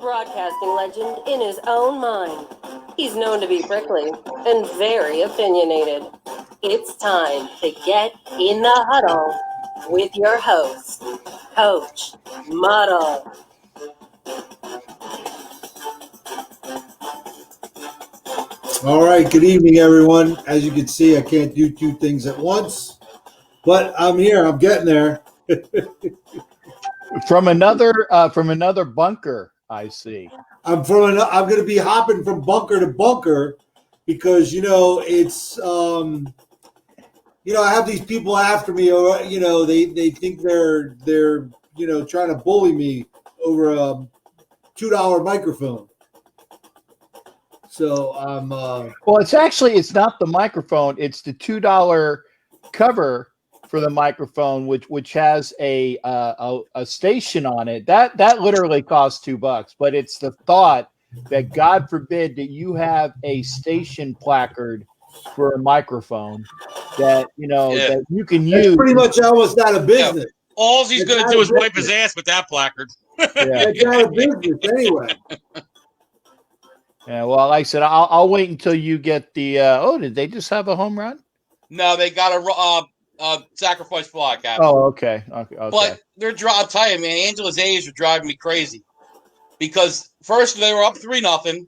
broadcasting legend in his own mind. He's known to be prickly and very opinionated. It's time to get in the huddle with your host, Coach Muddle. All right, good evening, everyone. As you can see, I can't do two things at once, but I'm here. I'm getting there. From another bunker, I see. I'm going to be hopping from bunker to bunker because it's I have these people after me, or they think they're trying to bully me over a $2 microphone. So I'm well, it's not the microphone, it's the $2 cover for the microphone, which has a station on it. That literally costs $2, but it's the thought that God forbid that you have a station placard for a microphone that that you can use. Pretty much almost out of business. Yeah. All he's going to do is wipe his ass with that placard. Yeah. It's out of business anyway. Yeah, well, like I said, I'll wait until you get the. Did they just have a home run? No, they got a sacrifice fly, Captain. Oh, okay. But I'll tell you, man, Angela's A's are driving me crazy because first they were up 3-0,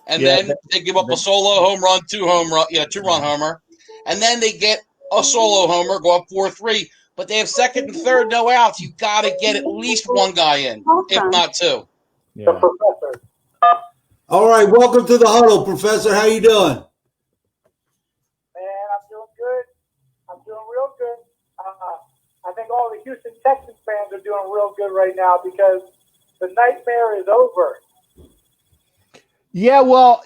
and then they give up a solo home run, two-run homer, and then they get a solo homer, go up 4-3. But they have second and third, no outs. You got to get at least one guy in, if not two. Yeah. The professor. All right, welcome to the huddle, Professor. How you doing? Man, I'm doing good. I'm doing real good. I think all the Houston Texans fans are doing real good right now because the nightmare is over. Yeah, well,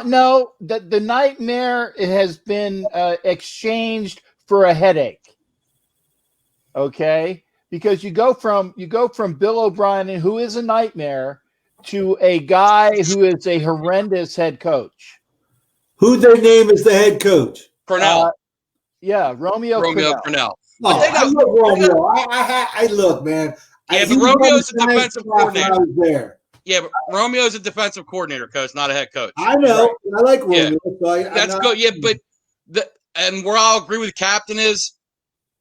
no, the nightmare has been exchanged for a headache. Okay, because you go from Bill O'Brien, who is a nightmare, to a guy who is a horrendous head coach. Who they name as the head coach? Cornell. Romeo Cornell. Oh, I love Romeo. I look, man. Yeah, but Romeo's a defensive coordinator. I was there. Yeah, but Romeo's a defensive coordinator, coach, not a head coach. I know. Right. I like Romeo. Yeah. So that's good. Yeah, but and where I'll agree with the captain is,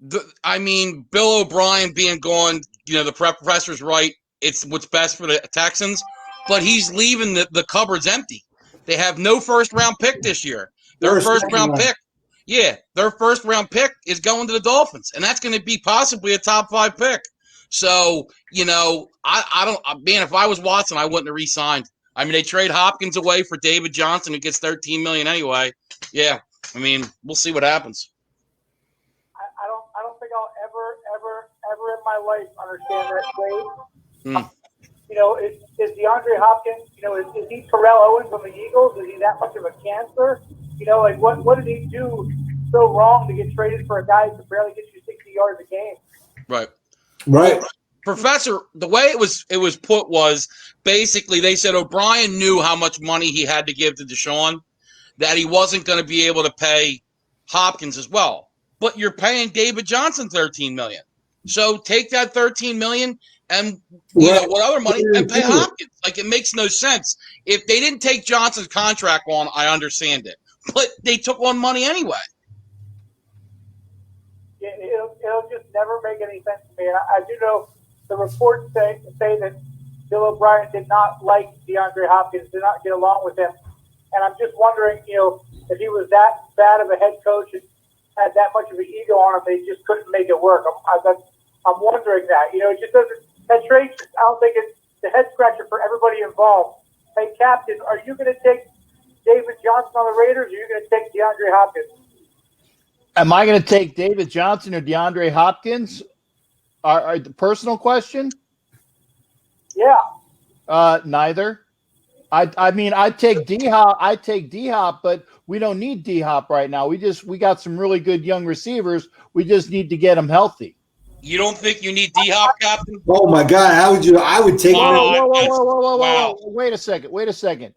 Bill O'Brien being gone, the professor's right. It's what's best for the Texans, but he's leaving the cupboards empty. They have no first-round pick this year. Their first-round pick is going to the Dolphins, and that's going to be possibly a top 5 pick. So, I don't – man, if I was Watson, I wouldn't have re-signed. They trade Hopkins away for David Johnson, who gets $13 million anyway. Yeah, we'll see what happens. I don't think I'll ever in my life understand that trade. Is DeAndre Hopkins, is he Terrell Owens from the Eagles? Is he that much of a cancer? What did he do so wrong to get traded for a guy who barely gets you 60 yards a game? Right. Professor, the way it was put was basically they said O'Brien knew how much money he had to give to Deshaun, that he wasn't going to be able to pay Hopkins as well. But you're paying David Johnson $13 million. So take that $13 million and what other money and pay Hopkins. It makes no sense. If they didn't take Johnson's contract on, I understand it. But they took on money anyway. Yeah, it'll just never make any sense to me. And I do know the reports say that Bill O'Brien did not like DeAndre Hopkins, did not get along with him. And I'm just wondering, if he was that bad of a head coach and had that much of an ego on him, they just couldn't make it work. I'm wondering that. It just doesn't. That trade, I don't think it's the head scratcher for everybody involved. Hey, Captain, are you going to take David Johnson on the Raiders, or are you going to take DeAndre Hopkins? Am I going to take David Johnson or DeAndre Hopkins? Are the personal question? Yeah. Neither. I'd take D-Hop. I'd take D-Hop, but we don't need D-Hop right now. We got some really good young receivers. We just need to get them healthy. You don't think you need D-Hop, Captain? Oh, my God. How would you – I would take – Whoa. Wait a second.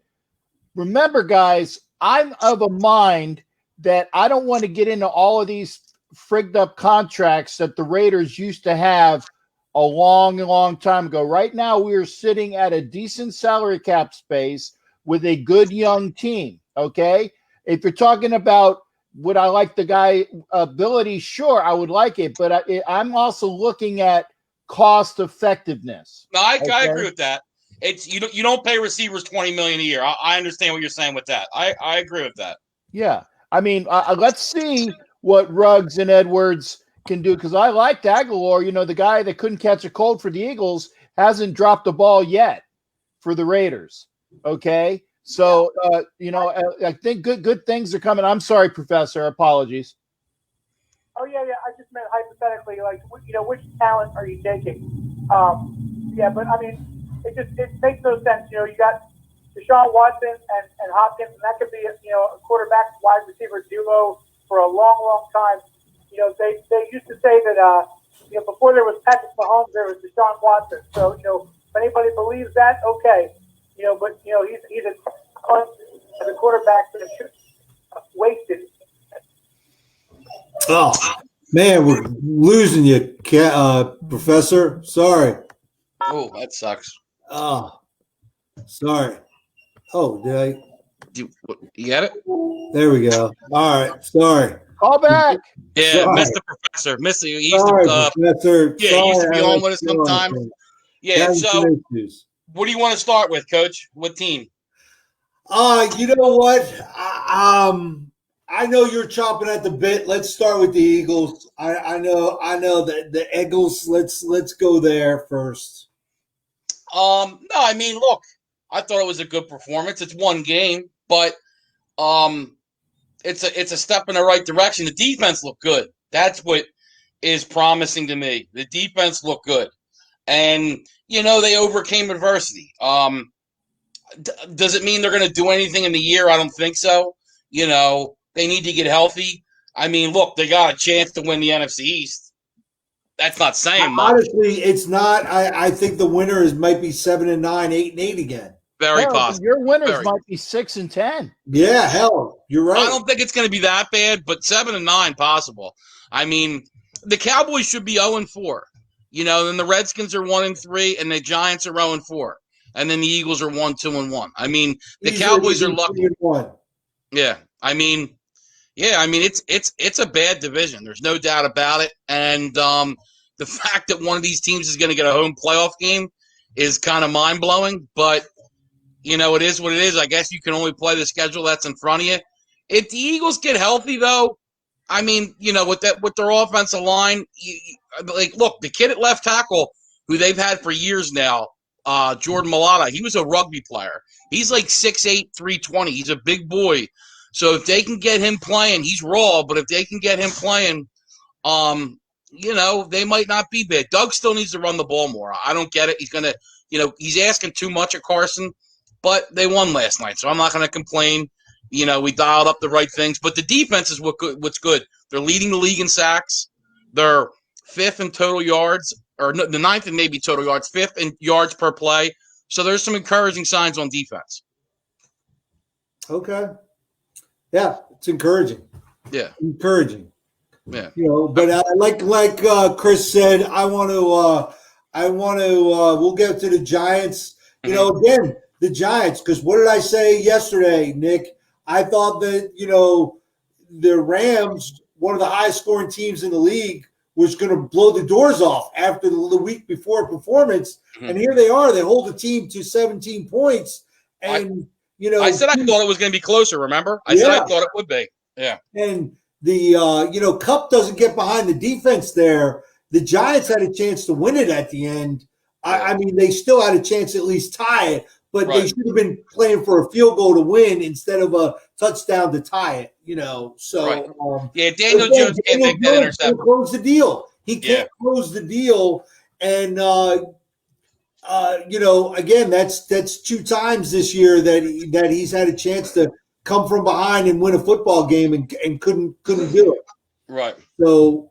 Remember, guys, I'm of a mind that I don't want to get into all of these frigged up contracts that the Raiders used to have a long, long time ago. Right now, we are sitting at a decent salary cap space with a good young team. Okay, if you're talking about would I like the guy ability, sure, I would like it, but I'm also looking at cost effectiveness. No, I Okay? agree with that. It's you don't pay receivers $20 million a year. I understand what you're saying with that. I agree with that. Yeah, I mean, let's see what Ruggs and Edwards can do, because I liked Aguilar. You know, the guy that couldn't catch a cold for the Eagles hasn't dropped the ball yet for the Raiders. Okay, so I think good things are coming. I'm sorry, Professor. Apologies. Oh yeah. I just meant hypothetically, like which talent are you taking? Yeah, but I mean, it makes no sense. You got Deshaun Watson and Hopkins, and that could be a quarterback wide receiver duo for a long, long time. They used to say that before there was Patrick Mahomes, there was Deshaun Watson. So if anybody believes that, okay. But he's a quarterback that should wasted. Oh man, we're losing you, Professor. Sorry. Oh, that sucks. Oh, sorry. Oh, did I? You get it? There we go. All right. Sorry. Call back. Yeah, Sorry. Mr. Professor. Mr. He used Sorry, to, Professor. yeah, Sorry, he used to be I on with us still sometimes. on. Yeah. Having So, some issues. what do you want to start with, Coach? What team? You know what? I know you're chomping at the bit. Let's start with the Eagles. I know that the Eagles. Let's go there first. No, I mean, look, I thought it was a good performance. It's one game, but it's a step in the right direction. The defense looked good. That's what is promising to me. The defense looked good, and they overcame adversity. Does it mean they're going to do anything in the year? I don't think so. They need to get healthy. I mean, look, they got a chance to win the NFC East. That's not saying much. Honestly, it's not. I think the winner might be 7-9, 8-8 again. Very possible. Your winners might be 6-10. Yeah, hell, you're right. I don't think it's going to be that bad, but 7-9 possible. I mean, the Cowboys should be 0-4. Then the Redskins are 1-3, and the Giants are 0-4, and then the Eagles are 1-2-1. I mean, the Cowboys are lucky. Yeah, I mean, it's a bad division. There's no doubt about it, and the fact that one of these teams is going to get a home playoff game is kind of mind blowing, but. It is what it is. I guess you can only play the schedule that's in front of you. If the Eagles get healthy, though, I mean, with their offensive line, look, the kid at left tackle who they've had for years now, Jordan Mailata, he was a rugby player. He's like 6'8", 320. He's a big boy. So if they can get him playing, he's raw, but if they can get him playing, they might not be bad. Doug still needs to run the ball more. I don't get it. He's going to, he's asking too much of Carson. But they won last night, so I'm not going to complain. We dialed up the right things. But the defense is what's good. They're leading the league in sacks. They're fifth in total yards, or the ninth in maybe total yards, fifth in yards per play. So there's some encouraging signs on defense. Okay. Yeah, it's encouraging. Yeah. Encouraging. Yeah. But like Chris said, we'll get to the Giants. Again, the Giants, because what did I say yesterday, Nick? I thought that, the Rams, one of the highest scoring teams in the league, was going to blow the doors off after the week before performance. Mm-hmm. And here they are. They hold the team to 17 points. And, I said I thought it was going to be closer, remember? I said I thought it would be. Yeah. And the, Kupp doesn't get behind the defense there. The Giants had a chance to win it at the end. I mean, they still had a chance to at least tie it, but they should have been playing for a field goal to win instead of a touchdown to tie it, So, Daniel Jones can't make that interception. Close the deal. He can't close the deal. And, again, that's 2 times this year that he's had a chance to come from behind and win a football game and couldn't do it. Right. So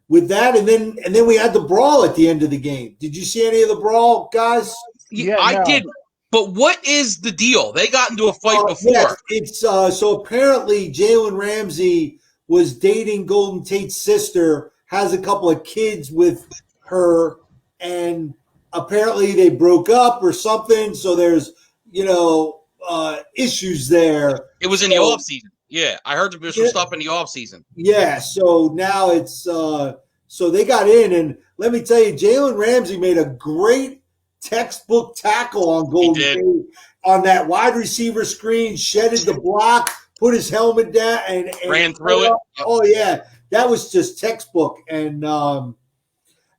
with that, and then we had the brawl at the end of the game. Did you see any of the brawl, guys? Yeah, I didn't. But what is the deal? They got into a fight before. Yes, it's so apparently Jalen Ramsey was dating Golden Tate's sister, has a couple of kids with her, and apparently they broke up or something. So there's, issues there. It was in the off season. Yeah, I heard there was some stuff in the off season. Yeah, so now it's so they got in, and let me tell you, Jalen Ramsey made a great textbook tackle on Golden State on that wide receiver screen, shedded the block, put his helmet down, and ran through it. Oh yeah, that was just textbook. And I'll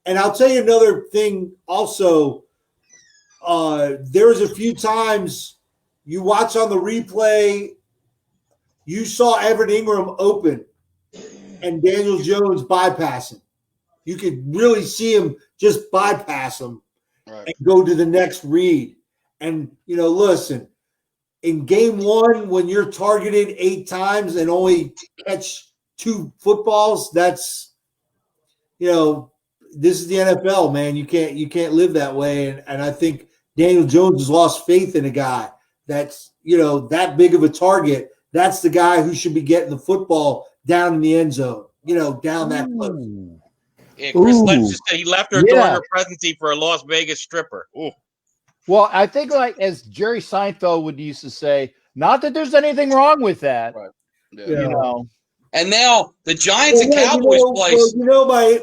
tell you another thing also. There was a few times you watch on the replay, you saw Evan Ingram open and Daniel Jones bypass him. You could really see him just bypass him and go to the next read. And, listen, in game one, when you're targeted 8 times and only catch 2 footballs, that's, this is the NFL, man. You can't live that way. And I think Daniel Jones has lost faith in a guy that's, that big of a target. That's the guy who should be getting the football down in the end zone, down that close. Yeah, Chris Lynch just said he left her during her presidency for a Las Vegas stripper. Ooh. Well, I think, like as Jerry Seinfeld would used to say, not that there's anything wrong with that. Right. Yeah. And now the Giants and Cowboys place.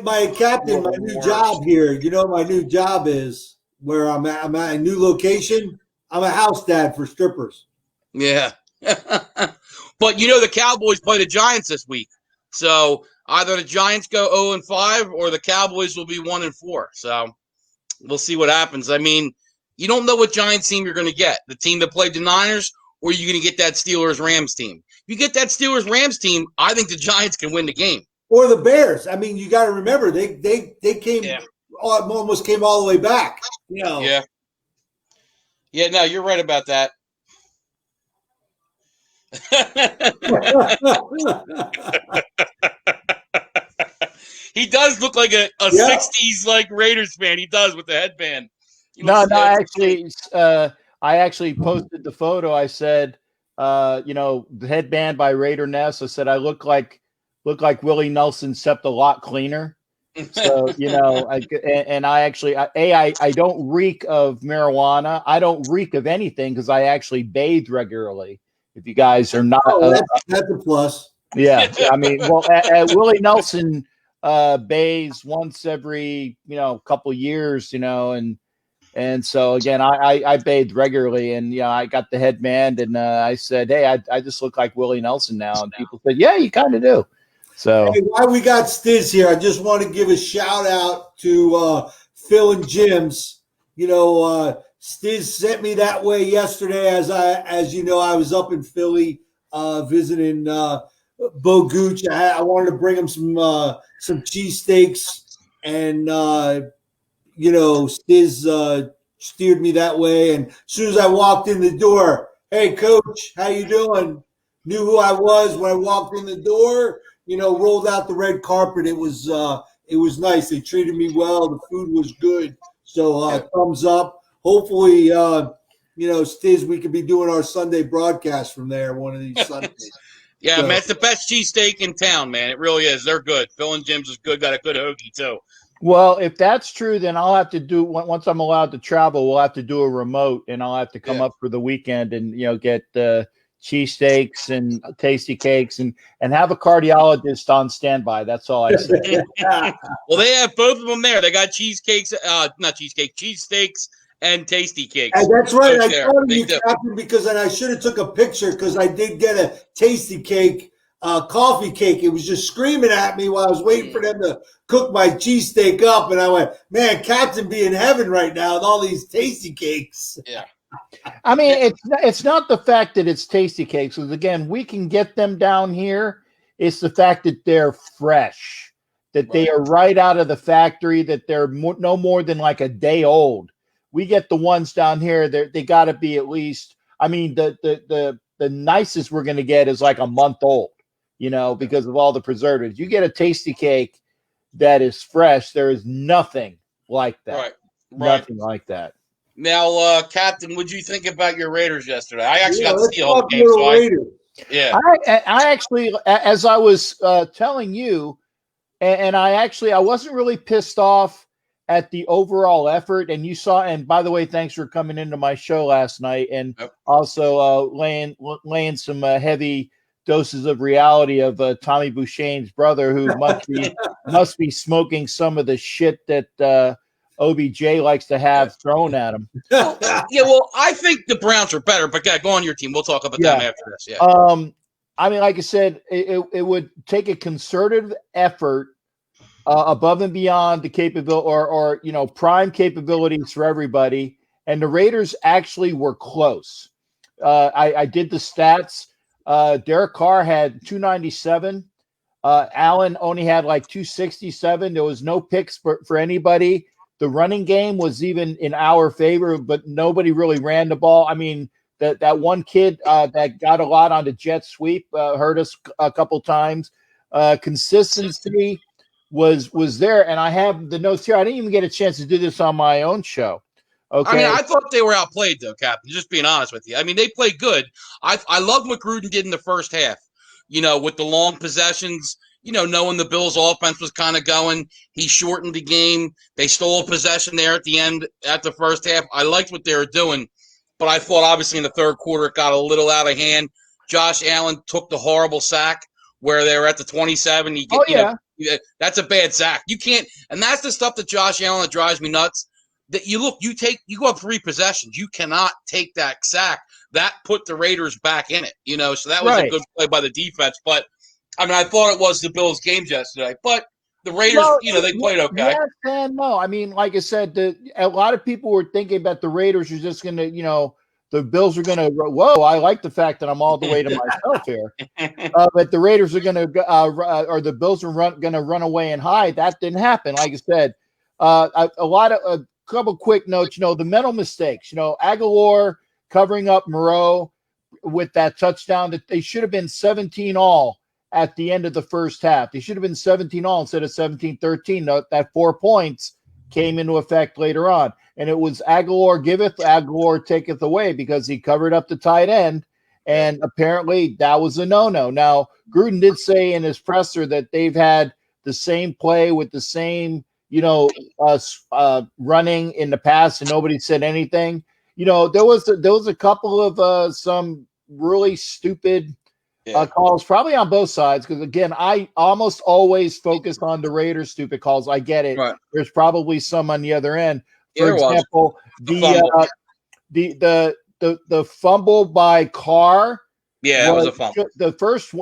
My captain, my new job here, my new job is where I'm at a new location. I'm a house dad for strippers. Yeah. But the Cowboys play the Giants this week. So either the Giants go 0-5 or the Cowboys will be 1-4. So we'll see what happens. I mean, you don't know what Giants team you're going to get. The team that played the Niners, or you're going to get that Steelers-Rams team. If you get that Steelers-Rams team, I think the Giants can win the game. Or the Bears. I mean, you got to remember, they came almost came all the way back. Yeah. Yeah, no, you're right about that. He does look like a 60s like Raiders fan. He does with the headband. I actually posted the photo. I said, the headband by Raider Ness. I said I look like Willie Nelson, except a lot cleaner. So I don't reek of marijuana. I don't reek of anything because I actually bathe regularly. If you guys are not, that's a plus. Yeah, I mean, well, Willie Nelson bathes once every couple years, and so again, I bathe regularly, and I got the headband, and I said, hey, I just look like Willie Nelson now, and people said, yeah, you kind of do. So while we got Stiz here, I just want to give a shout out to Phil and Jim's. Stiz sent me that way yesterday as I was up in Philly visiting Bo Gooch. I wanted to bring him some cheesesteaks, and Stiz steered me that way. And as soon as I walked in the door, hey Coach, how you doing? Knew who I was when I walked in the door. Rolled out the red carpet. It was nice. They treated me well. The food was good. So thumbs up. Hopefully, Stiz, we could be doing our Sunday broadcast from there one of these Sundays. Yeah, man, it's the best cheesesteak in town, man. It really is. They're good. Phil and Jim's is good. Got a good hoagie, too. Well, if that's true, then I'll have to do, once I'm allowed to travel, we'll have to do a remote, and I'll have to come up for the weekend and, get cheesesteaks and tasty cakes and have a cardiologist on standby. That's all I say. Well, they have both of them there. They got cheesesteaks and tasty cakes. And that's right. I thought of you, Captain, because I should have took a picture because I did get a tasty cake, coffee cake. It was just screaming at me while I was waiting for them to cook my cheesesteak up. And I went, man, Captain be in heaven right now with all these tasty cakes. Yeah. I mean, it's not the fact that it's tasty cakes, because again, we can get them down here. It's the fact that they're fresh, that they are right out of the factory, that they're no more than like a day old. We get the ones down here, they got to be at least, I mean, the nicest we're going to get is like a month old, because of all the preservatives. You get a tasty cake that is fresh, there is nothing like that. Right. Nothing like that. Now, Captain, what'd you think about your Raiders yesterday? I actually got to see the whole game. So I actually, as I was telling you, and I wasn't really pissed off at the overall effort, and you saw, and by the way, thanks for coming into my show last night, and also laying some heavy doses of reality of Tommy Bouchane's brother, who must be smoking some of the shit that OBJ likes to have thrown at him. Well, I think the Browns are better, but go on your team. We'll talk about them after this. Yeah. I mean, like I said, it would take a concerted effort above and beyond the capability or prime capabilities for everybody. And the Raiders actually were close. I did the stats. Derek Carr had 297. Allen only had like 267. There was no picks for anybody. The running game was even in our favor, but nobody really ran the ball. I mean, that one kid that got a lot on the jet sweep hurt us a couple times. Consistency was there, and I have the notes here. I didn't even get a chance to do this on my own show. Okay. I mean, I thought they were outplayed, though, Captain. Just being honest with you. I mean, they played good. I love what Gruden did in the first half. With the long possessions. Knowing the Bills' offense was kind of going, he shortened the game. They stole a possession there at the end, at the first half. I liked what they were doing, but I thought obviously in the third quarter it got a little out of hand. Josh Allen took the horrible sack where they were at the 27. That's a bad sack. You can't, and that's the stuff that Josh Allen that drives me nuts. That you go up 3 possessions. You cannot take that sack. That put the Raiders back in it, so that was a good play by the defense. But I mean, I thought it was the Bills' game yesterday, but the Raiders, they played okay. Yes and no. I mean, like I said, a lot of people were thinking that the Raiders are just going to, the Bills are going to, whoa, I like the fact that I'm all the way to myself here. But the Raiders are going to, or the Bills are going to run away and hide. That didn't happen. Like I said, a couple quick notes, the mental mistakes, Aguilar covering up Moreau with that touchdown, that they should have been 17 all at the end of the first half. They should have been 17 all instead of 17-13. That 4 points came into effect later on. And it was Aguilar giveth, Aguilar taketh away, because he covered up the tight end. And apparently that was a no-no. Now, Gruden did say in his presser that they've had the same play with the same, running in the past, and nobody said anything. There was a couple of some really stupid calls, probably on both sides, because again, I almost always focus on the Raiders' stupid calls. I get it. Right. There's probably some on the other end. For example, the fumble by Carr. Yeah, it was a fumble. The first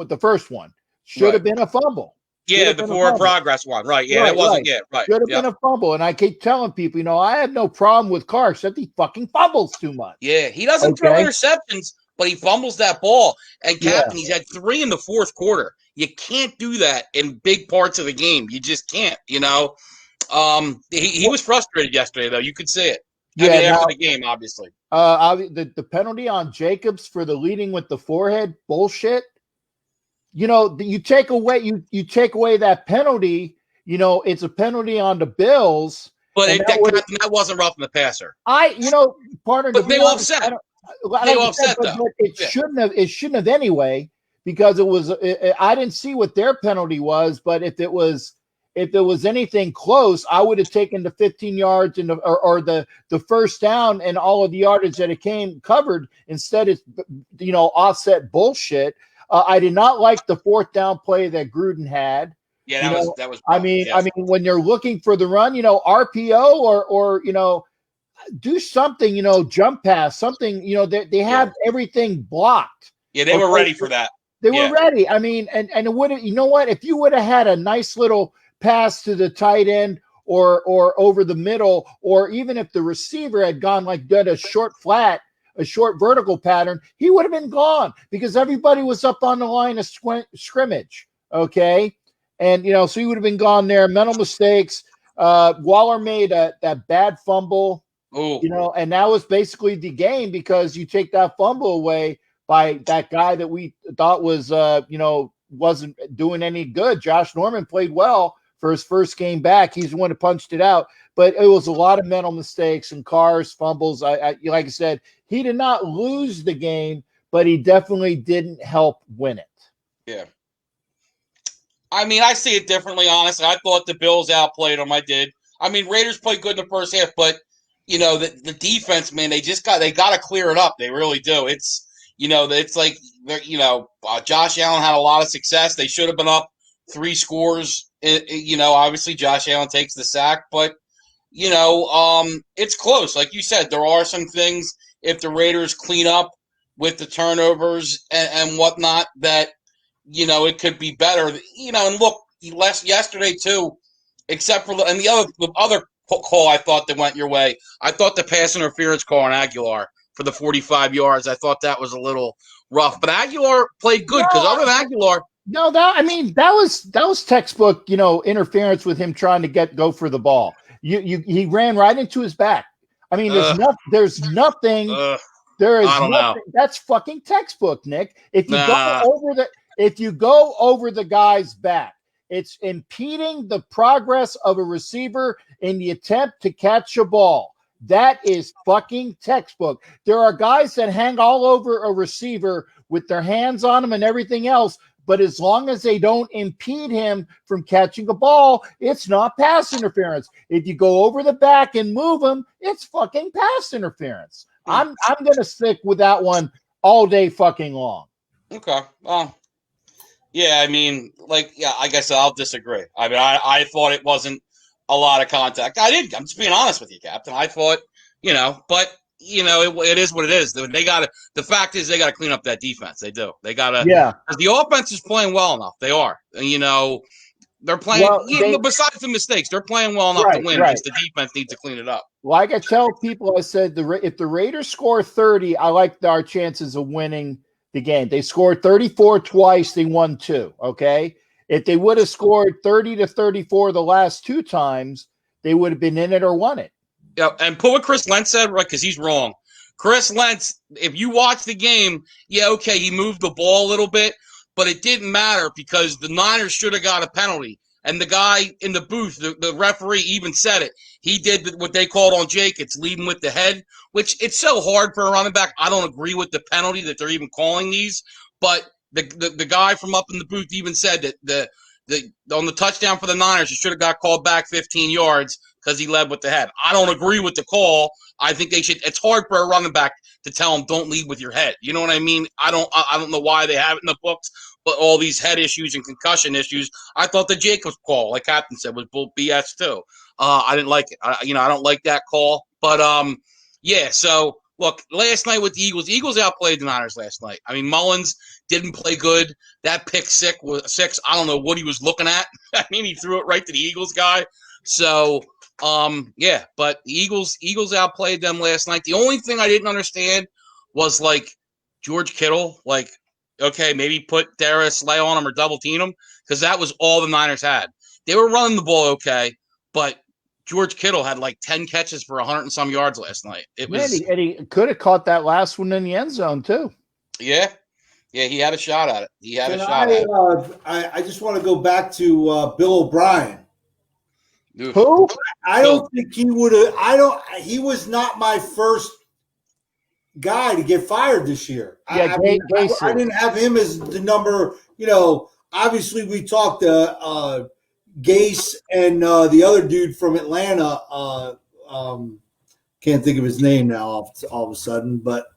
one should have been a fumble. Yeah, the forward progress one. Right. Yeah, it wasn't yet. Right. Should have been a fumble. And I keep telling people, I have no problem with Carr, except he fucking fumbles too much. Yeah, he doesn't throw interceptions, but he fumbles that ball. And Captain, he's had 3 in the fourth quarter. You can't do that in big parts of the game. You just can't, He was frustrated yesterday, though. You could see it. After the game, obviously. The penalty on Jacobs for the leading with the forehead bullshit. You take away that penalty. It's a penalty on the Bills. But that wasn't roughing the passer. Partner. But they offset. They offset though. It shouldn't have anyway, because it was. I didn't see what their penalty was, but if it was anything close, I would have taken the 15 yards or the first down and all of the yardage that it came covered. Instead, it's offset bullshit. I did not like the 4th down play that Gruden had. Yeah, that was. I mean, when you're looking for the run, RPO or do something, jump pass, something, they have everything blocked. Yeah, they were ready for that. They were ready. I mean, and it would have, if you would have had a nice little pass to the tight end or over the middle, or even if the receiver had gone done a short vertical pattern, he would have been gone, because everybody was up on the line of scrimmage. Okay. And, so he would have been gone there. Mental mistakes. Waller made that bad fumble. Ooh. And that was basically the game, because you take that fumble away by that guy that we thought was, wasn't doing any good. Josh Norman played well for his first game back. He's the one who punched it out, but it was a lot of mental mistakes and Carr's fumbles. Like I said, he did not lose the game, but he definitely didn't help win it. Yeah. I mean, I see it differently, honestly. I thought the Bills outplayed them. I did. I mean, Raiders played good in the first half, but the defense, man, they got to clear it up. They really do. It's it's like Josh Allen had a lot of success. They should have been up 3 scores. Obviously Josh Allen takes the sack, but it's close. Like you said, there are some things if the Raiders clean up with the turnovers and whatnot that it could be better. And look, yesterday too, except for the other call I thought that went your way. I thought the pass interference call on Aguilar for the 45 yards. I thought that was a little rough, but Aguilar played good because other than Aguilar. No, that was textbook, interference with him trying to go for the ball. He ran right into his back. I mean, there's nothing. There is I don't nothing. know. That's fucking textbook, Nick. If you go over the guy's back, it's impeding the progress of a receiver in the attempt to catch a ball. That is fucking textbook. There are guys that hang all over a receiver with their hands on him and everything else, but as long as they don't impede him from catching a ball, it's not pass interference. If you go over the back and move him, it's fucking pass interference. I'm going to stick with that one all day fucking long. Okay. Well, yeah, I mean, I guess I'll disagree. I mean, I thought it wasn't a lot of contact. I didn't. I'm just being honest with you, Captain. I thought, but it is what it is. The fact is they got to clean up that defense. They do. They got to. Yeah. The offense is playing well enough. They are. They're playing. Besides the mistakes, they're playing well enough to win. Right. Just the defense needs to clean it up. Like I tell people, I said if the Raiders score 30, I like our chances of winning the game. They scored 34 twice. They won 2. Okay. If they would have scored 30 to 34 the last 2 times, they would have been in it or won it. Yeah, and put what Chris Lentz said, right, because he's wrong. Chris Lentz, if you watch the game, okay, he moved the ball a little bit, but it didn't matter because the Niners should have got a penalty. And the guy in the booth, the referee even said it. He did what they called on Jake. It's leading with the head, which it's so hard for a running back. I don't agree with the penalty that they're even calling these, but the guy from up in the booth even said that on the touchdown for the Niners, he should have got called back 15 yards because he led with the head. I don't agree with the call. I think they should. It's hard for a running back to tell him don't lead with your head. You know what I mean? I don't know why they have it in the books, but all these head issues and concussion issues. I thought the Jacobs call, like Captain said, was bull BS too. I didn't like it. I don't like that call. But yeah. So look, last night with the Eagles outplayed the Niners last night. I mean, Mullins didn't play good. That pick six. I don't know what he was looking at. I mean, he threw it right to the Eagles guy. So. Yeah, but the Eagles outplayed them last night. The only thing I didn't understand was George Kittle, okay, maybe put Darius Slay on him or double team him because that was all the Niners had. They were running the ball okay, but George Kittle had 10 catches for 100 and some yards last night. And he could have caught that last one in the end zone too. Yeah, he had a shot at it. I just want to go back to Bill O'Brien. Who? I don't think he would have. He was not my first guy to get fired this year. Yeah, I didn't have him as the number. Obviously we talked to Gase and the other dude from Atlanta. Can't think of his name now all of a sudden, but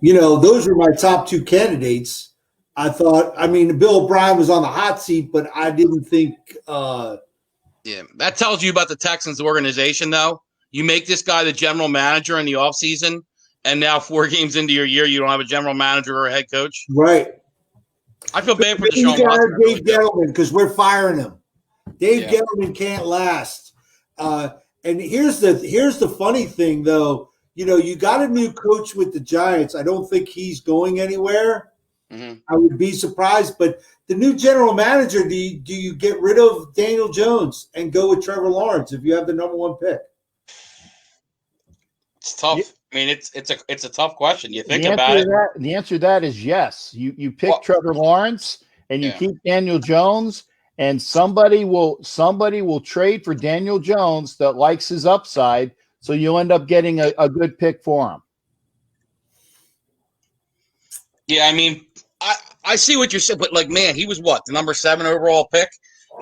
those were my top 2 candidates. I thought. I mean, Bill O'Brien was on the hot seat, but I didn't think. Yeah, that tells you about the Texans organization, though. You make this guy the general manager in the offseason, and now 4 games into your year, you don't have a general manager or a head coach. Right. I feel bad for Deshaun Watson. Dave Gettleman, because we're firing him. Dave Gettleman can't last. And here's the funny thing, though. You got a new coach with the Giants. I don't think he's going anywhere. Mm-hmm. I would be surprised, but the new general manager, do you get rid of Daniel Jones and go with Trevor Lawrence if you have the number 1 pick? It's tough. I mean, it's a tough question. You think about it. The answer to that is yes. You pick Trevor Lawrence and you keep Daniel Jones, and somebody will trade for Daniel Jones that likes his upside, so you'll end up getting a good pick for him. Yeah, I mean, I see what you're saying, but man, he was what, the number 7 overall pick?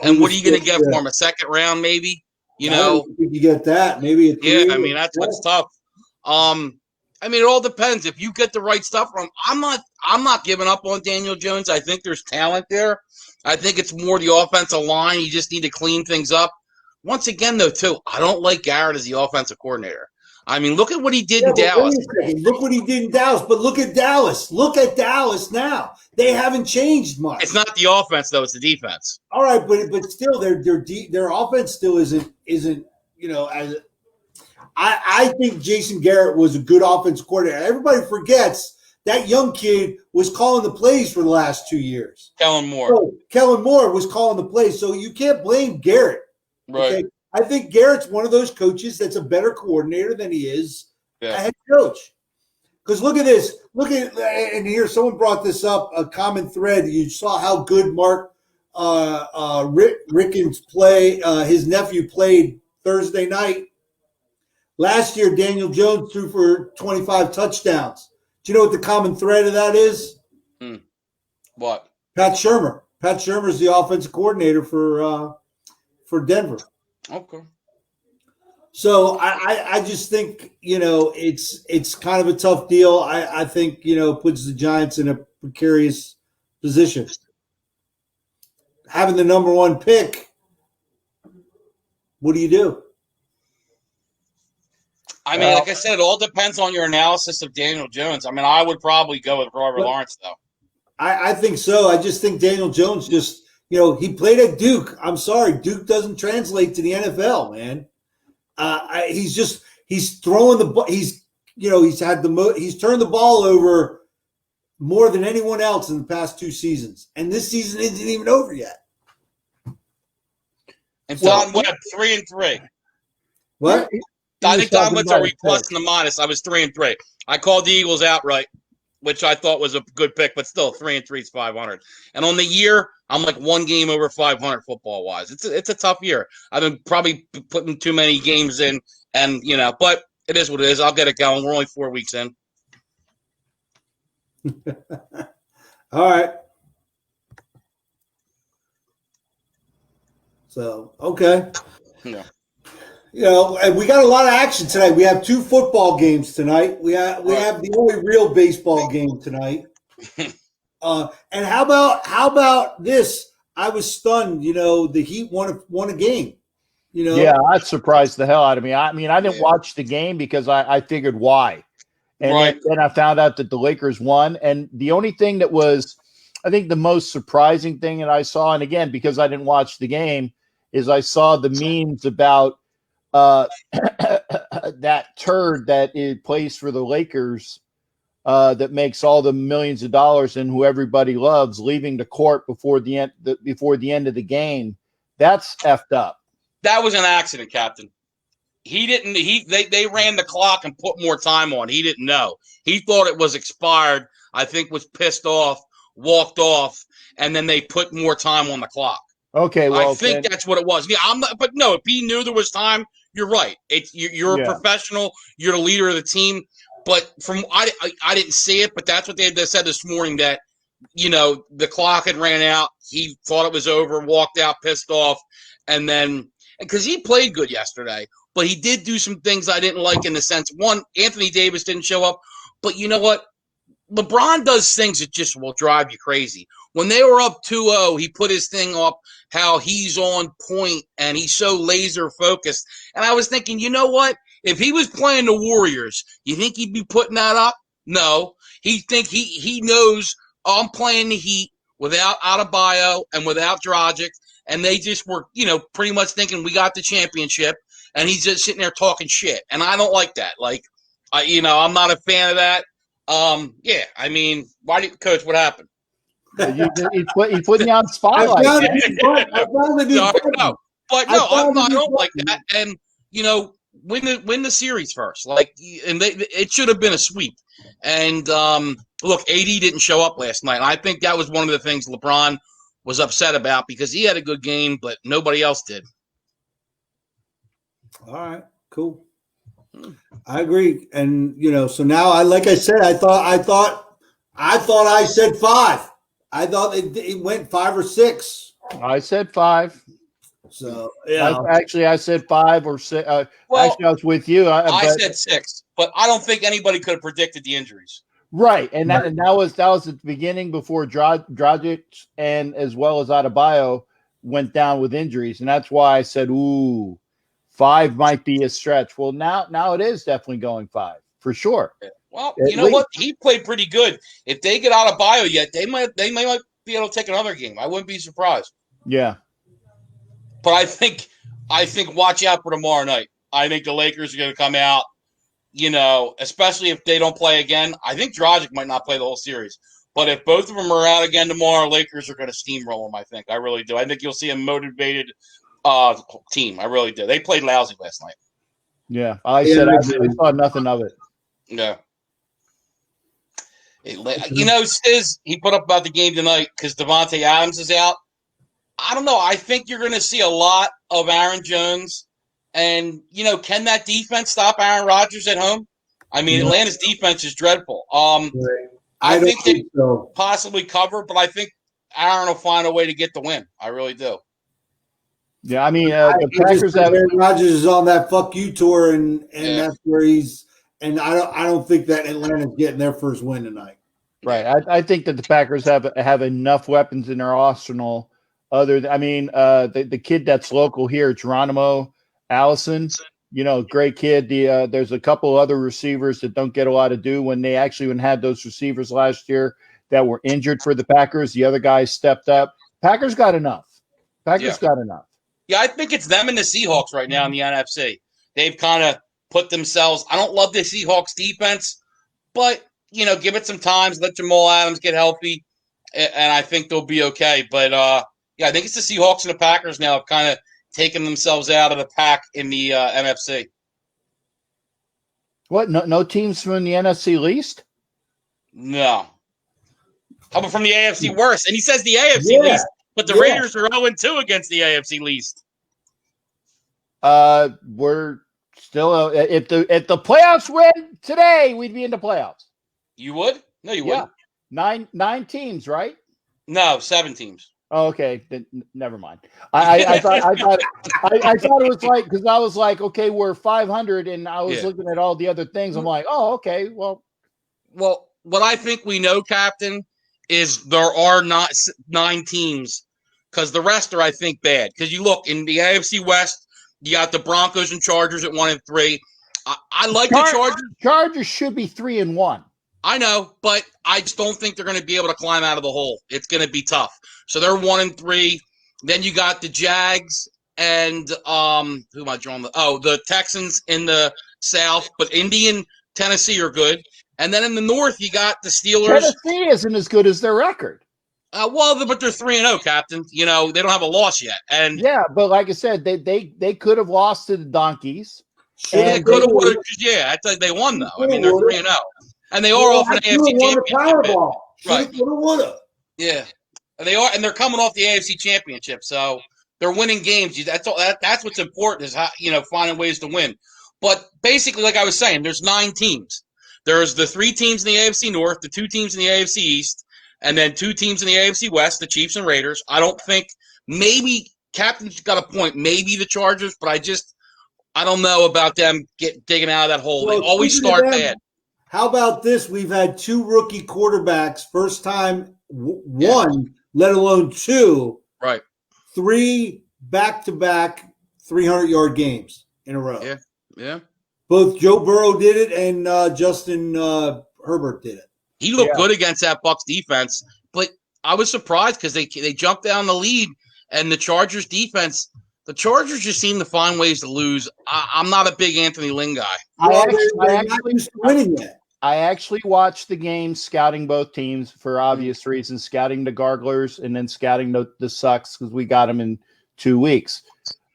And what are you going to get for him? A second round, maybe? You I know, don't think you get that. Maybe yeah, I mean that's what's tough. I mean, it all depends. If you get the right stuff from, I'm not giving up on Daniel Jones. I think there's talent there. I think it's more the offensive line. You just need to clean things up. Once again, though, too, I don't like Garrett as the offensive coordinator. I mean, look at what he did in but Dallas. wait a second. Look what he did in Dallas. But look at Dallas. Look at Dallas now. They haven't changed much. It's not the offense, though; it's the defense. All right, but still, their offense still isn't as. I think Jason Garrett was a good offense coordinator. Everybody forgets that young kid was calling the plays for the last 2 years. Kellen Moore. So Kellen Moore was calling the plays, so you can't blame Garrett. Right. Okay? I think Garrett's one of those coaches that's a better coordinator than he is a head coach. Because look at this. And here someone brought this up, a common thread. You saw how good Mark Rickens his nephew played Thursday night. Last year, Daniel Jones threw for 25 touchdowns. Do you know what the common thread of that is? What? Pat Shurmur. Pat Shurmur is the offensive coordinator for Denver. Okay. So I just think, it's kind of a tough deal. I think, puts the Giants in a precarious position. Having the number one pick, what do you do? I mean, like I said, it all depends on your analysis of Daniel Jones. I mean, I would probably go with Robert Lawrence, though. I think so. I just think Daniel Jones he played at Duke. I'm sorry, Duke doesn't translate to the NFL, man. He's throwing the ball. He's turned the ball over more than anyone else in the past 2 seasons, and this season isn't even over yet. And Don Webb, 3-3. What? I think Don Webb's are plus and the minus. I was 3-3. I called the Eagles outright, which I thought was a good pick, but still 3-3 is 500. And on the year, I'm like 1 game over 500 football wise. It's a tough year. I've been probably putting too many games in, and but it is what it is. I'll get it going. We're only 4 weeks in. All right. So okay. Yeah. And we got a lot of action tonight. We have 2 football games tonight. We have the only real baseball game tonight. And how about this? I was stunned. The Heat won a game. Yeah, that surprised the hell out of me. I mean, I didn't watch the game because I figured why, and then I found out that the Lakers won. And the only thing that was, I think, the most surprising thing that I saw, and again because I didn't watch the game, is I saw the memes about that turd that it plays for the Lakers that makes all the millions of dollars and who everybody loves leaving the court before the end of the game. That's effed up. That was an accident, Captain. He didn't. They ran the clock and put more time on. He didn't know. He thought it was expired. I think was pissed off, walked off, and then they put more time on the clock. Okay, well, I think that's what it was. Yeah, I'm not. But no, if he knew there was time, you're right. You're a professional. You're the leader of the team. But I didn't see it, but that's what they said this morning, that the clock had ran out. He thought it was over, walked out, pissed off, and then because he played good yesterday, but he did do some things I didn't like in the sense, one, Anthony Davis didn't show up, but you know what? LeBron does things that just will drive you crazy. When they were up 2-0, he put his thing up how he's on point and he's so laser focused. And I was thinking, you know what? If he was playing the Warriors, you think he'd be putting that up? No. He knows I'm playing the Heat without Adebayo and without Dragic, and they just were, pretty much thinking we got the championship, and he's just sitting there talking shit. And I don't like that. Like, I'm not a fan of that. Yeah, I mean, Coach, what happened? He's putting you on the spotlight. I found no, I don't like that. And win the series first. Like, and it should have been a sweep. And look, AD didn't show up last night. And I think that was one of the things LeBron was upset about because he had a good game, but nobody else did. All right, cool. I agree. And so now like I said, I thought I said 5. I thought it went 5 or 6. I said 5. So I said 5 or 6. Well, actually, I was with you. I said 6, but I don't think anybody could have predicted the injuries. Right, and that was at the beginning before Dragic and as well as Adebayo went down with injuries, and that's why I said, "Ooh, 5 might be a stretch." Well, now it is definitely going 5 for sure. Well, you know what? He played pretty good. If they get out of bio yet, they might be able to take another game. I wouldn't be surprised. Yeah, but I think watch out for tomorrow night. I think the Lakers are going to come out. Especially if they don't play again. I think Dragic might not play the whole series. But if both of them are out again tomorrow, Lakers are going to steamroll them, I think. I really do. I think you'll see a motivated team. I really do. They played lousy last night. Yeah. I saw nothing of it. Yeah. Stiz, he put up about the game tonight because Devontae Adams is out. I don't know. I think you're going to see a lot of Aaron Jones. And, can that defense stop Aaron Rodgers at home? I mean, Atlanta's defense is dreadful. I think they possibly cover, but I think Aaron will find a way to get the win. I really do. Yeah, I mean, the Packers have Aaron Rodgers is on that fuck you tour, and that's where he's. And I don't think that Atlanta's getting their first win tonight. Right. I think that the Packers have enough weapons in their arsenal. The kid that's local here, Geronimo Allison, great kid. There's a couple other receivers that don't get a lot of due when they actually had those receivers last year that were injured for the Packers. The other guys stepped up. Packers got enough. Got enough. Yeah, I think it's them and the Seahawks right now in the NFC. They've kind of put themselves. I don't love the Seahawks defense, but give it some time. Let Jamal Adams get healthy, and I think they'll be okay. But I think it's the Seahawks and the Packers now have kind of taking themselves out of the pack in the NFC. What? No teams from the NFC least? No. How about from the AFC worst? And he says the AFC least, but the Raiders are 0-2 against the AFC least. We're still if the playoffs win today, we'd be in the playoffs. You would? No, you wouldn't. 9 teams, right? No, 7 teams. Oh, okay, then never mind. I thought it was like because I was like, okay, we're 500, and I was looking at all the other things. I'm like, oh, okay, well, what I think we know, Captain, is there are not 9 teams because the rest are, I think, bad. Because you look in the AFC West, you got the Broncos and Chargers at 1-3. I like the Chargers. Chargers should be 3-1. I know, but I just don't think they're going to be able to climb out of the hole. It's going to be tough. So they're 1-3. Then you got the Jags and who am I drawing? The Texans in the South, but Indy and Tennessee are good. And then in the North, you got the Steelers. Tennessee isn't as good as their record. But they're 3-0, Captain. They don't have a loss yet. And but like I said, they could have lost to the Donkeys. They could have won. I tell you, they won though. I mean, they're 3-0. And they are off an AFC championship. Right. Yeah. And they're coming off the AFC championship. So they're winning games. That's all that's what's important is how, finding ways to win. But basically, like I was saying, there's 9 teams. There's the 3 teams in the AFC North, the 2 teams in the AFC East, and then 2 teams in the AFC West, the Chiefs and Raiders. I don't think maybe Captain's got a point, maybe the Chargers, but I don't know about them digging out of that hole. They always start bad. How about this? We've had 2 rookie quarterbacks, first time one, let alone 2. Right. 3 back-to-back 300-yard games in a row. Yeah, yeah. Both Joe Burrow did it and Justin Herbert did it. He looked good against that Bucs defense, but I was surprised because they jumped down the lead, and the Chargers defense. The Chargers just seem to find ways to lose. I'm not a big Anthony Lynn guy. I actually watched the game scouting both teams for obvious reasons, scouting the Garglers and then scouting the Sucks because we got them in 2 weeks.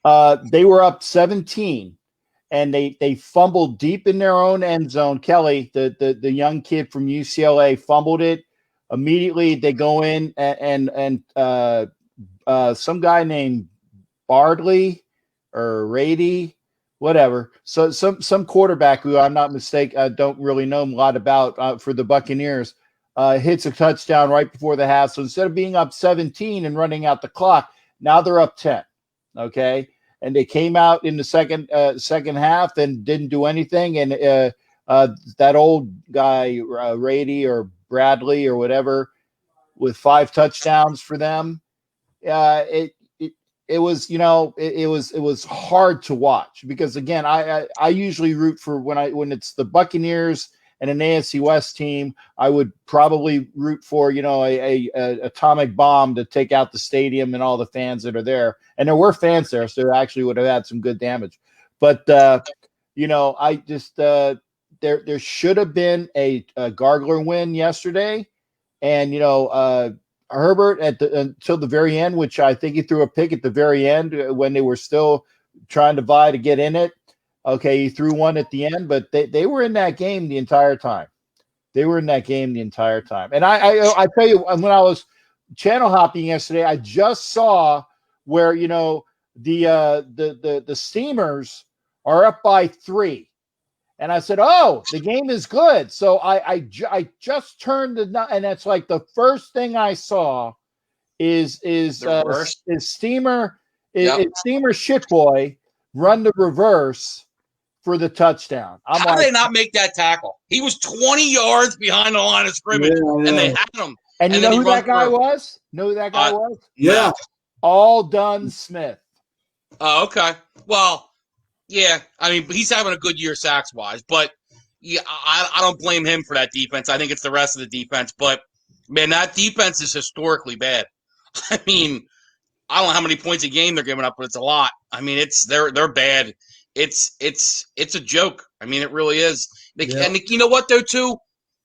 They were up 17, and they fumbled deep in their own end zone. Kelly, the young kid from UCLA, fumbled it. Immediately, they go in and some guy named Bardley or Rady, whatever. So some quarterback who I'm not mistaken, I don't really know a lot about for the Buccaneers, hits a touchdown right before the half. So instead of being up 17 and running out the clock, now they're up 10. Okay, and they came out in the second half and didn't do anything. And that old guy, Rady or Bradley or whatever, with 5 touchdowns for them. It was, it was hard to watch because, again, I usually root for when it's the Buccaneers and an AFC West team. I would probably root for, a atomic bomb to take out the stadium and all the fans that are there. And there were fans there, so it actually would have had some good damage. But I just there should have been a Gargler win yesterday, and Herbert until the very end, which I think he threw a pick at the very end when they were still trying to vie to get in it. Okay, he threw one at the end, but they were in that game the entire time. They were in that game the entire time. And I tell you, when I was channel hopping yesterday, I just saw where the Steamers are up by 3. And I said, "Oh, the game is good." So I just turned and that's like the first thing I saw is Steamer Steamer Shitboy run the reverse for the touchdown. How did they not make that tackle? He was 20 yards behind the line of scrimmage, and they had him. And you know who that guy was? Know who that guy was? Yeah, Aldon Smith. Oh, okay. Well. Yeah, I mean, he's having a good year sacks-wise, but yeah, I don't blame him for that defense. I think it's the rest of the defense, but, man, that defense is historically bad. I mean, I don't know how many points a game they're giving up, but it's a lot. I mean, they're bad. It's a joke. I mean, it really is. And you know what, though, too?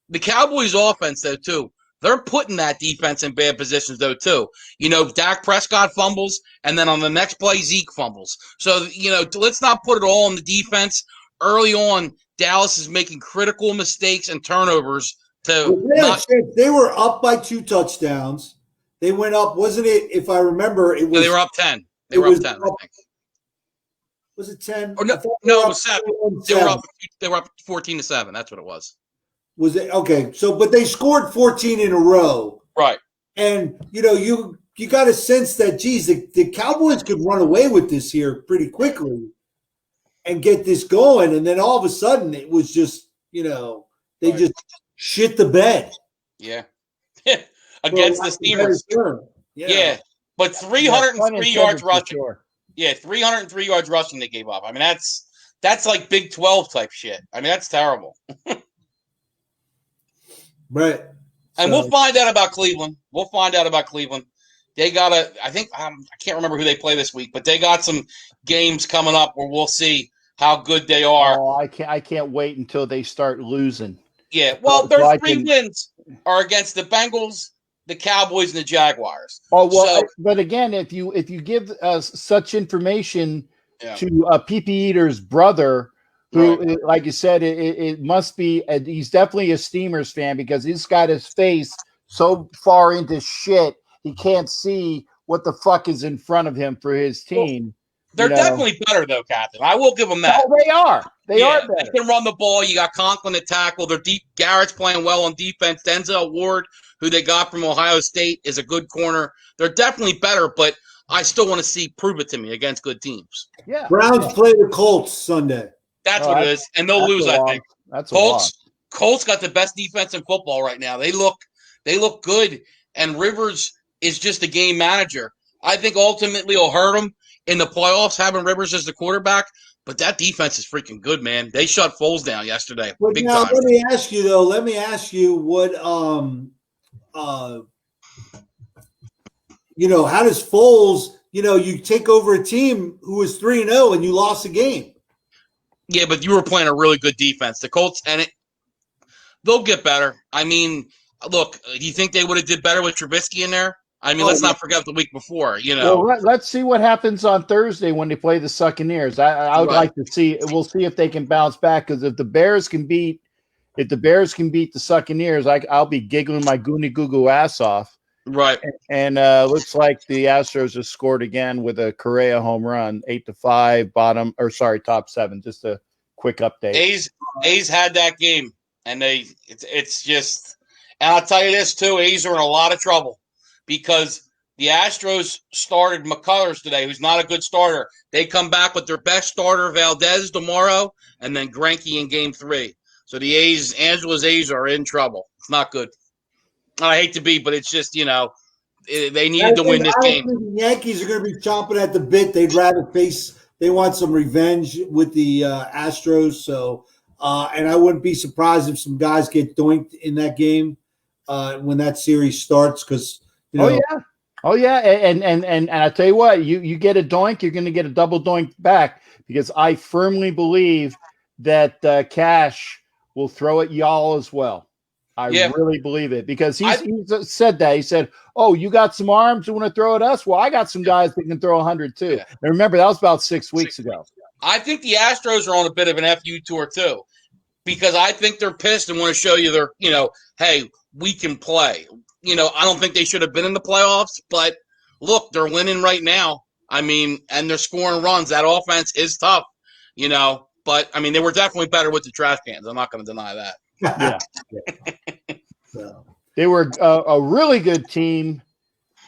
The Cowboys' offense, though, too, they're putting that defense in bad positions, though, too. Dak Prescott fumbles, and then on the next play, Zeke fumbles. So, let's not put it all on the defense. Early on, Dallas is making critical mistakes and turnovers. They were up by 2 touchdowns. They went up, wasn't it, if I remember, it was... They were up 10. They were up 10, I think. Was it 10? Or no, it was 7. They were up 14-7. That's what it was. Was it okay? So, but they scored 14 in a row, right? And you got a sense that the Cowboys could run away with this here pretty quickly and get this going, and then all of a sudden it was just they just shit the bed. Yeah, against the Steelers. Yeah, but 303 yards rushing. Sure. Yeah, 303 yards rushing they gave up. I mean, that's like Big 12 type shit. I mean, that's terrible. Right. And we'll find out about Cleveland. They got I can't remember who they play this week, but they got some games coming up where we'll see how good they are. Oh, I can't wait until they start losing. Yeah, well, their 3 wins are against the Bengals, the Cowboys, and the Jaguars. Oh, well, but again, if you give such information to PP Eater's brother, who, like you said, it must be, he's definitely a Steamers fan because he's got his face so far into shit, he can't see what the fuck is in front of him for his team. They're definitely better, though, Captain. I will give them that. Oh, they are. They are better. They can run the ball. You got Conklin to tackle. They're deep. Garrett's playing well on defense. Denzel Ward, who they got from Ohio State, is a good corner. They're definitely better, but I still want to see prove it to me against good teams. Yeah. Browns play the Colts Sunday. That's what it is, and they'll lose. I think. Colts got the best defense in football right now. They look good, and Rivers is just a game manager. I think ultimately he'll hurt them in the playoffs having Rivers as the quarterback. But that defense is freaking good, man. They shut Foles down yesterday. But big now, time. let me ask you what how does Foles? You take over a team who was 3-0 and you lost a game. Yeah, but you were playing a really good defense. The Colts, they'll get better. I mean, look, do you think they would have did better with Trubisky in there? I mean, let's not forget the week before, Well, let's see what happens on Thursday when they play the Buccaneers. I would like to see. We'll see if they can bounce back, because if the Bears can beat the Buccaneers, I'll be giggling my goony goo goo ass off. Right. And looks like the Astros have scored again with a Correa home run, 8-5, top 7. Just a quick update. A's had that game, and it's just. And I'll tell you this too: A's are in a lot of trouble because The Astros started McCullers today, who's not a good starter. They come back with their best starter, Valdez, tomorrow, and then Greinke in Game 3. So the A's, Angela's A's, are in trouble. It's not good. I hate to be, but it's just, they needed to win this game. The Yankees are going to be chomping at the bit. They'd rather they want some revenge with the Astros. So, and I wouldn't be surprised if some guys get doinked in that game when that series starts because, Oh yeah, and I tell you what, you get a doink, you're going to get a double doink back because I firmly believe that Cash will throw at y'all as well. I really believe it because he's said that. He said, "Oh, you got some arms you want to throw at us? Well, I got some guys that can throw 100 too." Yeah. And remember, that was about 6 weeks ago. I think the Astros are on a bit of an FU tour too because I think they're pissed and want to show you hey, we can play. I don't think they should have been in the playoffs, but look, they're winning right now. I mean, and they're scoring runs. That offense is tough, but I mean, they were definitely better with the trash cans. I'm not going to deny that. Yeah. They were a really good team,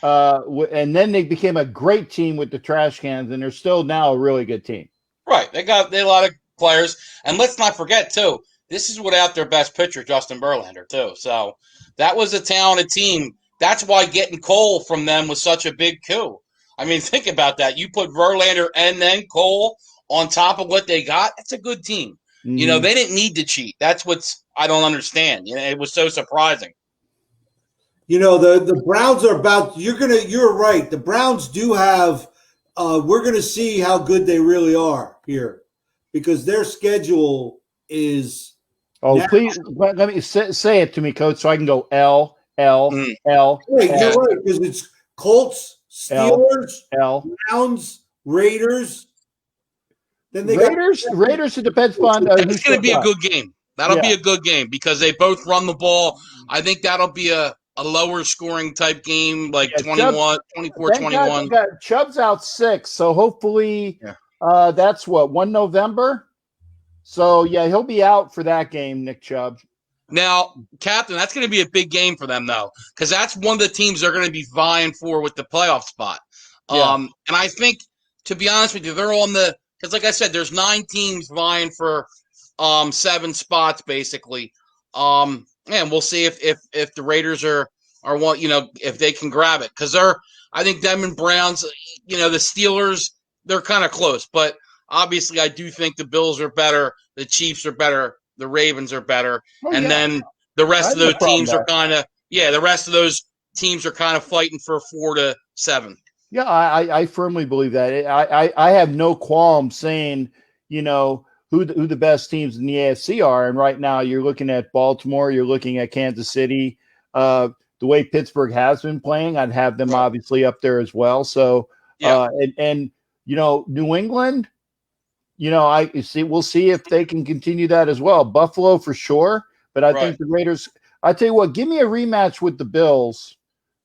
and then they became a great team with the trash cans, and they're still now a really good team. Right. They got a lot of players, and let's not forget, too, this is without their best pitcher, Justin Verlander, too. So that was a talented team. That's why getting Cole from them was such a big coup. I mean, think about that. You put Verlander and then Cole on top of what they got. That's a good team. Mm-hmm. They didn't need to cheat. That's what's I don't understand. It was so surprising. The Browns are about. You're right. The Browns do have. We're gonna see how good they really are here, because their schedule is. Oh, now, please let me say it to me, Coach, so I can go L. Wait, you're right, because it's Colts, Steelers, Browns, Raiders. Then they Raiders. It depends on. It's going to be a good game. That'll be a good game because they both run the ball. I think that'll be a lower scoring type game, like 24-21. Chubb's out 6, so hopefully that's 1 November. So, he'll be out for that game, Nick Chubb. Now, Captain, that's going to be a big game for them, though, because that's one of the teams they're going to be vying for with the playoff spot. And I think, to be honest with you, they're on the – because, like I said, there's 9 teams vying for 7 spots, basically. And we'll see if the Raiders are what, if they can grab it. Because I think them and Browns, the Steelers, they're kind of close. But obviously, I do think the Bills are better, the Chiefs are better, the Ravens are better, then the rest of those teams are kind of the rest of those teams are kind of fighting for 4 to 7. Yeah, I firmly believe that. I have no qualm saying who the best teams in the AFC are, and right now you're looking at Baltimore, you're looking at Kansas City. The way Pittsburgh has been playing, I'd have them obviously up there as well. So and New England. We'll see if they can continue that as well. Buffalo for sure, but I think the Raiders. I tell you what, give me a rematch with the Bills.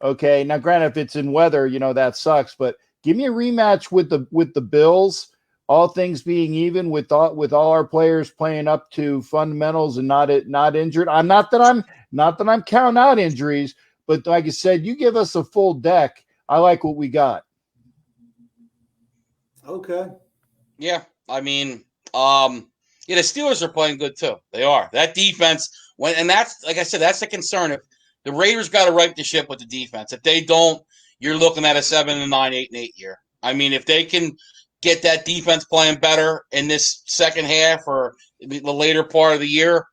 Okay, now granted, if it's in weather, that sucks. But give me a rematch with the Bills. All things being even, with all our players playing up to fundamentals and not injured. I'm not that I'm counting out injuries, but like I said, you give us a full deck. I like what we got. Okay. Yeah. I mean, the Steelers are playing good too. They are. That defense, and that's, like I said, that's the concern. If the Raiders got to right the ship with the defense, if they don't, you're looking at a 7-9, 8-8 year. I mean, if they can get that defense playing better in this second half or the later part of the year,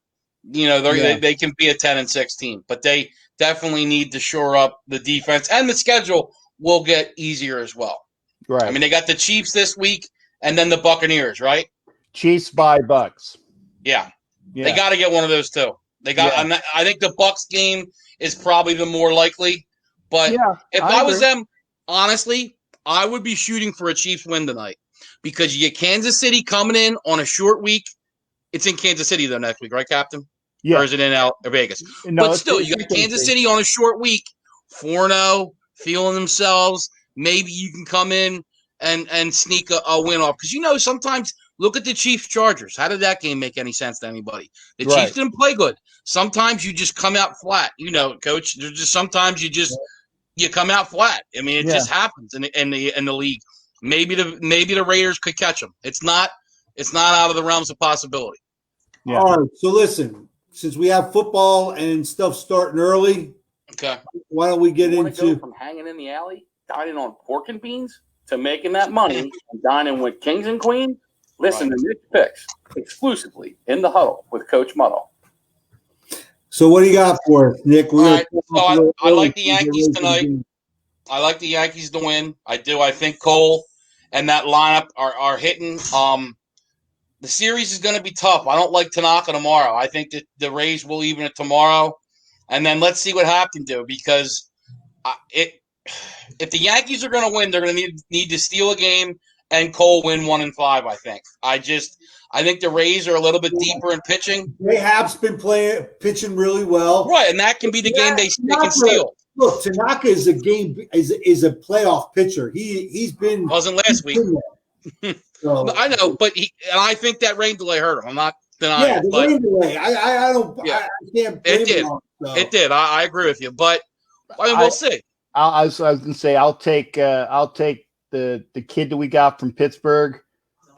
they can be a 10-6 team. But they definitely need to shore up the defense, and the schedule will get easier as well. Right. I mean, they got the Chiefs this week. And then the Buccaneers, right? Chiefs by Bucks. Yeah. They got to get one of those too. They got. Yeah. I think the Bucks game is probably the more likely. But if I was them, honestly, I would be shooting for a Chiefs win tonight because you get Kansas City coming in on a short week. It's in Kansas City though next week, right, Captain? Yeah. Or is it in Vegas? No, but still, you got Kansas City on a short week, 4-0, feeling themselves. Maybe you can come in and sneak a win off. Because, sometimes look at the Chiefs-Chargers. How did that game make any sense to anybody? The Chiefs didn't play good. Sometimes you just come out flat. Coach, there's just sometimes you just you come out flat. I mean, it just happens in the league. Maybe the Raiders could catch them. It's not out of the realms of possibility. Yeah. All right. So listen, since we have football and stuff starting early, okay, why don't we get go into from hanging in the alley, dining on pork and beans, to making that money and dining with kings and queens? Listen to Nick's picks exclusively in the huddle with Coach Muddle. So what do you got for us, Nick? All right. So I like the Yankees tonight. I like the Yankees to win. I do. I think Cole and that lineup are hitting. The series is going to be tough. I don't like Tanaka tomorrow. I think that the Rays will even it tomorrow. And then let's see what Happ can do, because if the Yankees are going to win, they're going to need to steal a game and Cole win 1-5, I think. I think the Rays are a little bit deeper in pitching. Ray Happ's been pitching really well. Right, and that can be the game they can steal. Look, Tanaka is a playoff pitcher. He's been wasn't last week. So, I know, but I think that rain delay hurt him. I'm not denying it. Rain delay. I don't. Yeah. I can't blame it did. him. So. It did. I agree with you, but I mean, we'll see. I was going to say I'll take the kid that we got from Pittsburgh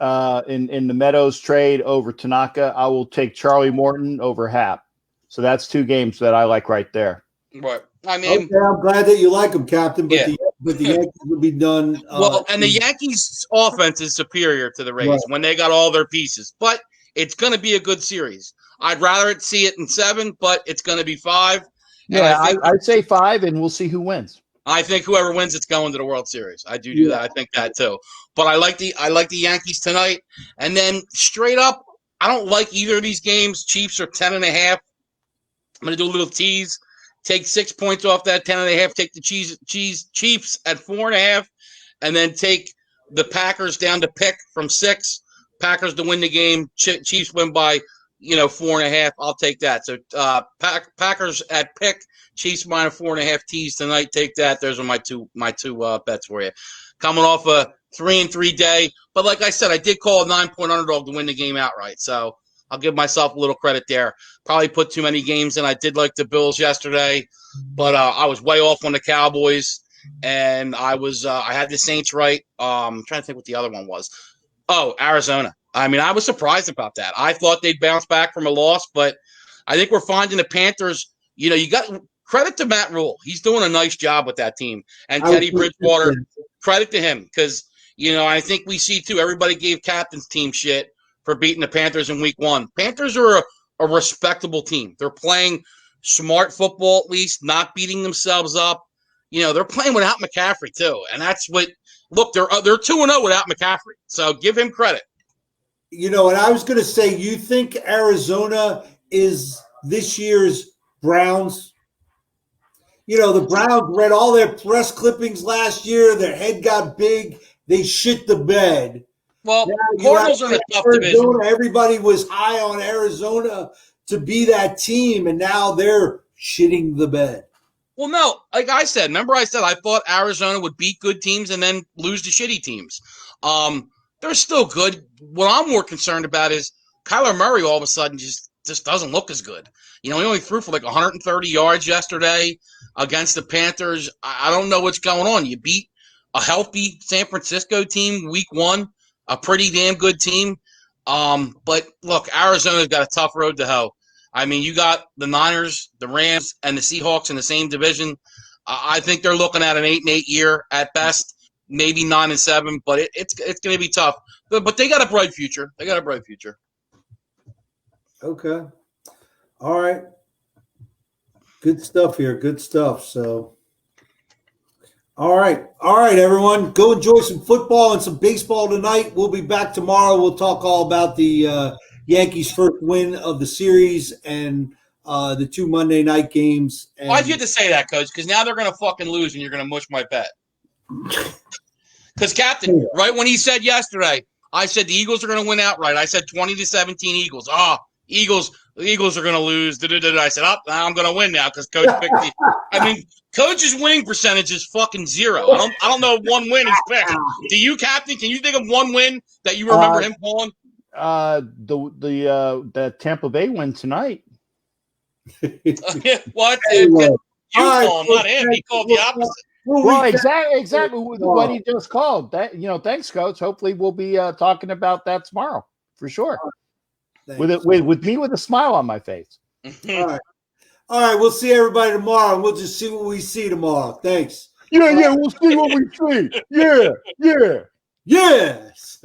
in the Meadows trade over Tanaka. I will take Charlie Morton over Happ. So that's two games that I like right there. Right. I mean, okay, I'm glad that you like them, Captain. But the Yankees will be done. And the Yankees' offense is superior to the Rays when they got all their pieces. But it's going to be a good series. I'd rather see it in 7, but it's going to be 5. Yeah, I'd say 5, and we'll see who wins. I think whoever wins, it's going to the World Series. I do that. I think that too. But I like the Yankees tonight. And then straight up, I don't like either of these games. Chiefs are 10.5. I'm going to do a little tease. Take 6 points off that 10.5. Take the Chiefs at 4.5, and then take the Packers down to pick from 6. Packers to win the game. Chiefs win by 4.5. I'll take that. So Packers at pick. Chiefs minus 4.5 tees tonight. Take that. Those are my two bets for you. Coming off a 3-3 day, but like I said, I did call a 9-point underdog to win the game outright. So I'll give myself a little credit there. Probably put too many games in. I did like the Bills yesterday, but I was way off on the Cowboys, and I had the Saints right. I'm trying to think what the other one was. Oh, Arizona. I mean, I was surprised about that. I thought they'd bounce back from a loss, but I think we're finding the Panthers. You got credit to Matt Rule. He's doing a nice job with that team. And Teddy Bridgewater, credit to him, because, I think we see, too, everybody gave Captain's team shit for beating the Panthers in week 1. Panthers are a respectable team. They're playing smart football, at least, not beating themselves up. They're playing without McCaffrey, too. And that's what – look, they're 2-0 without McCaffrey. So give him credit. And I was going to say, you think Arizona is this year's Browns? The Browns read all their press clippings last year. Their head got big. They shit the bed. Well, Cardinals are in a tough division. Everybody was high on Arizona to be that team, and now they're shitting the bed. Well, no, like I said, remember I said I thought Arizona would beat good teams and then lose to shitty teams. They're still good. What I'm more concerned about is Kyler Murray all of a sudden just doesn't look as good. He only threw for like 130 yards yesterday against the Panthers. I don't know what's going on. You beat a healthy San Francisco team week 1, a pretty damn good team. But look, Arizona's got a tough road to hoe. I mean, you got the Niners, the Rams, and the Seahawks in the same division. I think they're looking at an 8-8 year at best, maybe 9-7, but it's going to be tough. But they got a bright future. Okay. All right. Good stuff here. Good stuff. So, all right, everyone. Go enjoy some football and some baseball tonight. We'll be back tomorrow. We'll talk all about the Yankees' first win of the series and the 2 Monday night games. And why'd you have to say that, Coach? Because now they're going to fucking lose and you're going to mush my bet. Because, Captain, right when he said yesterday, I said the Eagles are going to win outright. I said 20-17 Eagles. The Eagles are going to lose. I said, now I'm going to win now because Coach picked me. I mean, Coach's winning percentage is fucking 0. I don't know if one win is picked. Do you, Captain? Can you think of one win that you remember him pulling? The Tampa Bay win tonight. What? You All right, call him, not him. He called the opposite. Well, exactly what he just called. That thanks, Coach. Hopefully, we'll be talking about that tomorrow for sure. Thanks. With me with a smile on my face. All right. We'll see everybody tomorrow, and we'll just see what we see tomorrow. Thanks. Yeah, we'll see what we see. Yeah. Yes.